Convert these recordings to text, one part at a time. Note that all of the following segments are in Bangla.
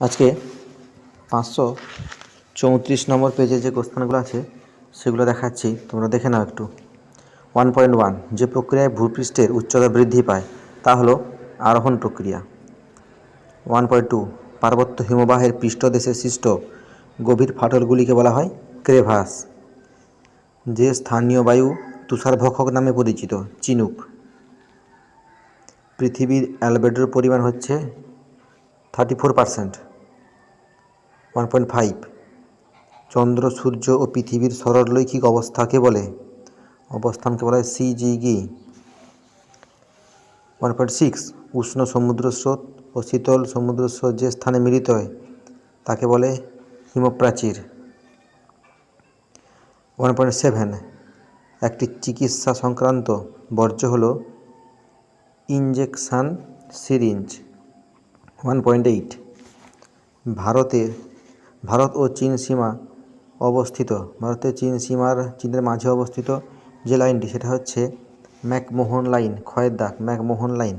আজকে 534 নম্বর পেজে যে কোশ্চেনগুলো আছে সেগুলো দেখাচ্ছি, তোমরা দেখে নাও একটু। 1.1 যে প্রক্রিয়ায় ভূপৃষ্ঠের উচ্চতা বৃদ্ধি পায় তা হলো আরোহণ প্রক্রিয়া। 1.2 পার্বত্য হিমবাহের পৃষ্ঠদেশে সৃষ্ট গভীর ফাটলগুলিকে বলা হয় ক্রেভাস। যে স্থানীয় বায়ু তুষারভক্ষক নামে পরিচিত চিনুক। পৃথিবীর অ্যালবেডোর পরিমাণ হচ্ছে 34%। 1.5 চন্দ্র, সূর্য ও পৃথিবীর সরলরৈখিক অবস্থানকে বলে সিজিগি। 1.6 উষ্ণ সমুদ্র স্রোত ও শীতল সমুদ্র স্রোত যে স্থানে মিলিত হয় তাকে বলে হিমপ্রাচীর। 1.7 একটি চিকিৎসা সংক্রান্ত বর্জ্য হল ইনজেকশন সিরিঞ্জ। 1.8 ভারত ও চীন সীমা অবস্থিত চীনের মাঝে অবস্থিত যে লাইনটি সেটা হচ্ছে ম্যাকমোহন লাইন, ক্ষয়ের দাগ ম্যাকমোহন লাইন।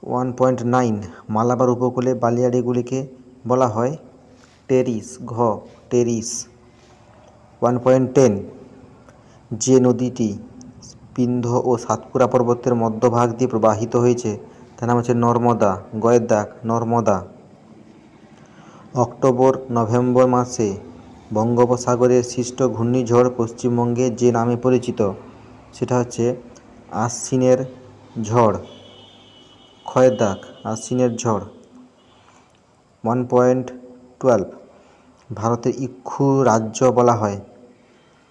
1.9 মালাবার উপকূলে বালিয়াড়িগুলিকে বলা হয় টেরিস। 1.10 যে নদীটি বিন্ধ্য ও সাতপুরা পর্বতের মধ্যভাগ দিয়ে প্রবাহিত হয়েছে তার নাম হচ্ছে নর্মদা, গয়ের দাগ নর্মদা। অক্টোবর-নভেম্বর মাসে বঙ্গোপসাগরে সৃষ্ট ঘূর্ণিঝড় পশ্চিমবঙ্গে যে নামে পরিচিত সেটা হচ্ছে আশ্বিনের ঝড়, ক্ষয়ের দাগ আশ্বিনের ঝড়। 1.12 ভারতের ইক্ষু রাজ্য বলা হয়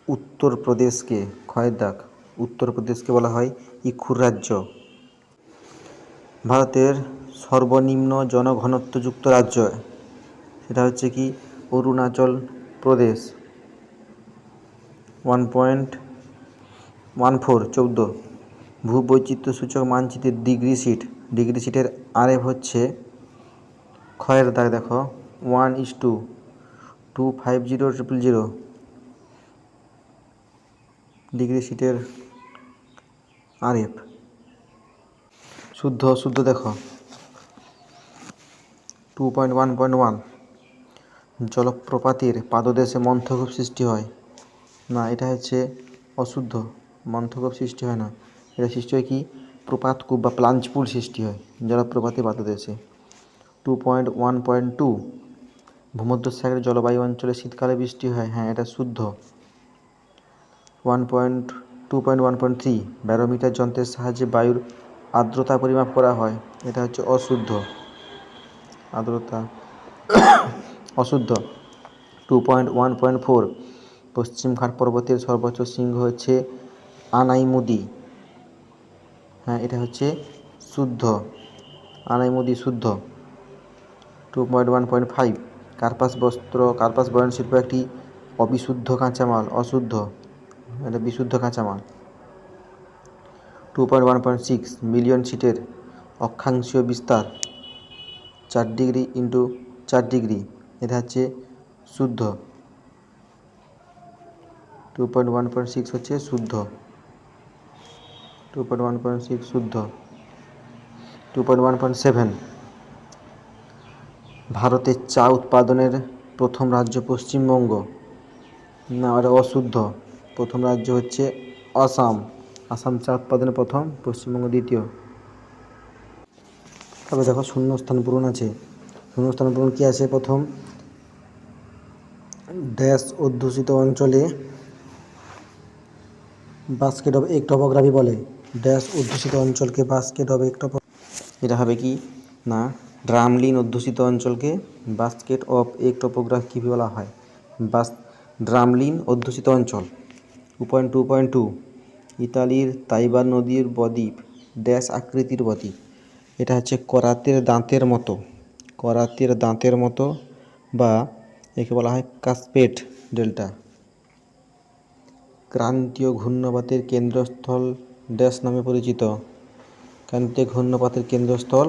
উত্তরপ্রদেশকে, ক্ষয়ের দাগ উত্তরপ্রদেশকে বলা হয় ইক্ষুর রাজ্য। ভারতের সর্বনিম্ন জনঘনত্বযুক্ত রাজ্য সেটা হচ্ছে কি অরুণাচল প্রদেশ। 1.14 ভূবৈচিত্র্যসূচক মানচিত্রের ডিগ্রি সিটের আরএফ হচ্ছে ক্ষয়ের দাগ দেখো 1:250000 ডিগ্রি সিটের আরএফ। শুদ্ধ দেখো 2.1.1 জলপ্রপাতের পাদদেশে মন্থকূপ সৃষ্টি হয় না, এটা হচ্ছে অশুদ্ধ। মন্থকূপ সৃষ্টি হয় না, এটা সৃষ্টি হয় কি প্রপাতকূপ বা প্লাঞ্চপুল সৃষ্টি হয় জলপ্রপাতের পাদদেশে। 2.1.2 ভূমধ্যসাগরের জলবায়ু অঞ্চলে শীতকালে বৃষ্টি হয়, হ্যাঁ এটা শুদ্ধ। 2.1.3 ব্যারোমিটার যন্ত্রের সাহায্যে বায়ুর আর্দ্রতা পরিমাপ করা হয়, এটা হচ্ছে অশুদ্ধ। আর্দ্রতা অশুদ্ধ। 2.1.4 পশ্চিমঘাট পর্বতের সর্বোচ্চ শৃঙ্গ হচ্ছে আনাইমুদি, হ্যাঁ এটা হচ্ছে শুদ্ধ, আনাইমুদি শুদ্ধ। 2.1.5 কার্পাস বয়ন শিল্প একটি অবিশুদ্ধ কাঁচামাল, অশুদ্ধ, এটা বিশুদ্ধ কাঁচামাল। 2.1.6 মিলিয়ন সিটের অক্ষাংশীয় বিস্তার 4 ডিগ্রি ইন্টু 4 ডিগ্রি, এটা হচ্ছে শুদ্ধ। 2.1.6 হচ্ছে শুদ্ধ, 2.1.6 শুদ্ধ। 2.1.7 ভারতের চা উৎপাদনের প্রথম রাজ্য পশ্চিমবঙ্গ, না এটা অশুদ্ধ। প্রথম রাজ্য হচ্ছে আসাম চা উৎপাদনের প্রথম, পশ্চিমবঙ্গ দ্বিতীয়। তবে দেখো শূন্যস্থান পূরণ আছে, শূন্যস্থান পূরণ কী আছে প্রথম ড্যাশ অধ্যুষিত অঞ্চলে বাস্কেট অফ এক টপোগ্রাফি বলে, ড্যাশ অধ্যুষিত অঞ্চলকে বাস্কেট অফ এক এটা হবে কি না ড্রামলিন অধ্যুষিত অঞ্চলকে বাস্কেট অফ এক টপোগ্রাফি বলা হয়, ড্রামলিন অধ্যুষিত অঞ্চল। 2.2 ইতালির তাইবার নদীর বদ্বীপ ড্যাশ আকৃতির বদ্বীপ, এটা হচ্ছে করাতের দাঁতের মতো বা একে বলা হয় কাসপেট ডেল্টা। ক্রান্তীয় ঘূর্ণপাতের কেন্দ্রস্থল ড্যাশ নামে পরিচিত, ক্রান্তীয় ঘূর্ণপাতের কেন্দ্রস্থল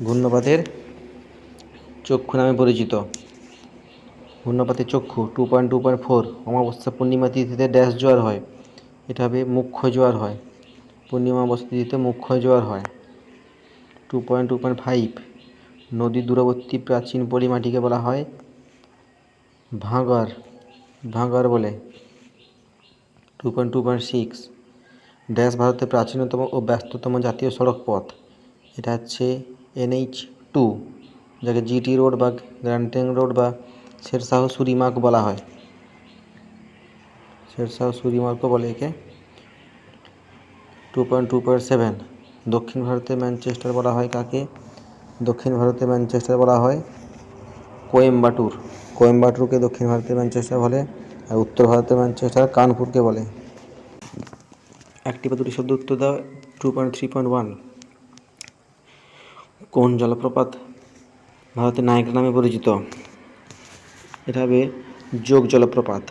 ঘূর্ণপাতের চক্ষু নামে পরিচিত, ঘূর্ণপাতের চক্ষু। 2.2.4 অমাবস্যা পূর্ণিমা তিথিতে ড্যাশ জোয়ার হয়, এটা হবে মুখ্য জোয়ার হয়, পূর্ণিমা অমাবস্যা তিথিতে মুখ্য জোয়ার হয়। 2.2.5 নদীর দূরবর্তী প্রাচীন পলিমাটিকে বলা হয় ভাঙর, ভাঙর বলে। 2.2.6 ড্যাশ ভারতের প্রাচীনতম ও ব্যস্ততম জাতীয় সড়ক পথ। এটা হচ্ছে NH2, যাকে GT রোড বা গ্র্যান্ড ট্রাঙ্ক রোড বা শেরশাহ সুরি মার্গ বলা হয়। শেরশাহ সুরি মার্গও বলে একে। 2.2.7 দক্ষিণ ভারতের ম্যানচেস্টার বলা হয় কাকে? দক্ষিণ ভারতের ম্যানচেস্টার বলা হয় কোয়েম্বাটুর। কোয়েম্বাটুরকে দক্ষিণ ভারতের ম্যানচেস্টার বলে, আর উত্তর ভারতের ম্যানচেস্টার কানপুরকে বলে। একটি বা দুটি শব্দ উত্তর দাও। 2.3.1 কোন জলপ্রপাত ভারতের নায়গ্রা নামে পরিচিত? এটা হবে যোগ জলপ্রপাত।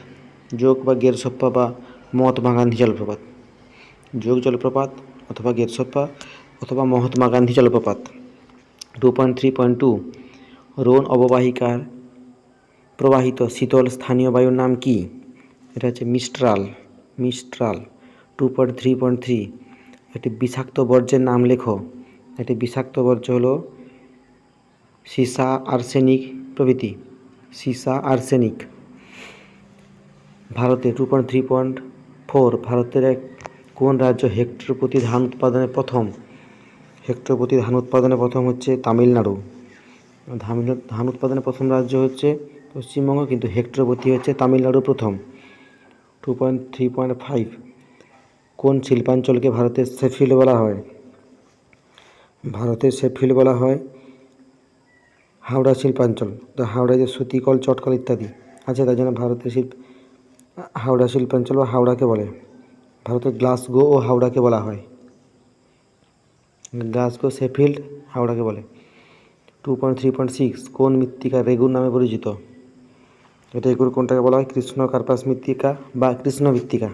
যোগ বা গেরসপ্পা বা মহাত্মা গান্ধী জলপ্রপাত। যোগ জলপ্রপাত অথবা গেরসপ্পা অথবা মহাত্মা গান্ধী জলপ্রপাত। 2.3.2 রোন অববাহিকার প্রবাহিত শীতল স্থানীয় বায়ুর নাম কি? এটা হচ্ছে মিস্ট্রাল, মিস্ট্রাল। 2.3.3 একটি বিষাক্ত বর্জ্যের নাম লেখো। একটি বিষাক্ত বর্জ্য হলো সীসা, আর্সেনিক প্রভৃতি। সীসা, আর্সেনিক। ভারতে 2.3.4 ভারতের কোন রাজ্য হেক্টর প্রতি ধান উৎপাদনে প্রথম? হেক্টর প্রতি ধান উৎপাদনে প্রথম হচ্ছে তামিলনাড়ু। ধান উৎপাদনে প্রথম রাজ্য হচ্ছে পশ্চিমবঙ্গ, কিন্তু হেক্টর প্রতি হচ্ছে তামিলনাড়ু প্রথম। 2.3.5 কোন শিল্পাঞ্চলকে ভারতের শেফিল্ড বলা হয়? ভারতের শেফিল্ড বলা হয় হাওড়া শিল্পাঞ্চল। তো হাওড়ায় যে সুতিকল, চটকল ইত্যাদি আছে, তার জন্য ভারতের হাওড়া শিল্পাঞ্চল বা হাওড়াকে বলে। ভারতের গ্লাসগো ও হাওড়াকে বলা হয়। গ্লাসগো, শেফিল্ড, হাওড়াকে বলে। 2.3.6 কোন মৃত্তিকা রেগুর নামে পরিচিত? এটা রেগুর কোনটাকে বলা হয়? কৃষ্ণ কার্পাস মৃত্তিকা বা কৃষ্ণ মৃত্তিকা,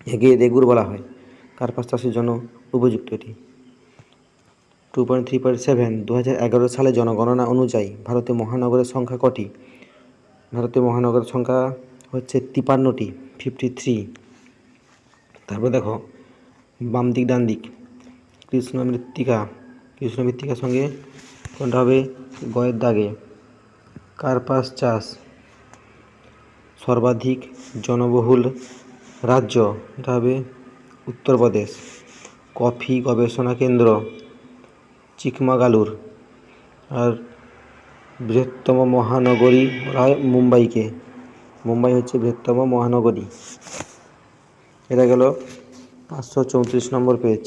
একে রেগুর বলা হয়। কার্পাস চাষের জন্য উপযুক্ত এটি। 2.3.7 2011 সালে জনগণনা অনুযায়ী ভারতের মহানগরের সংখ্যা কটি? ভারতের মহানগরের সংখ্যা হচ্ছে 53টি, 53। তারপর দেখো বাম দিক ডান দিক। কৃষ্ণ মৃত্তিকার সঙ্গে কোনটা হবে? গয়ের দাগে। কার্পাস চাষ সর্বাধিক জনবহুল রাজ্য, এটা হবে উত্তরপ্রদেশ। কফি গবেষণা কেন্দ্র চিকমাগালুর। আর বৃহত্তম মহানগরী বলা হয় মুম্বাইকে। মুম্বাই হচ্ছে বৃহত্তম মহানগরী। এটা গেল 534 নম্বর পেজ।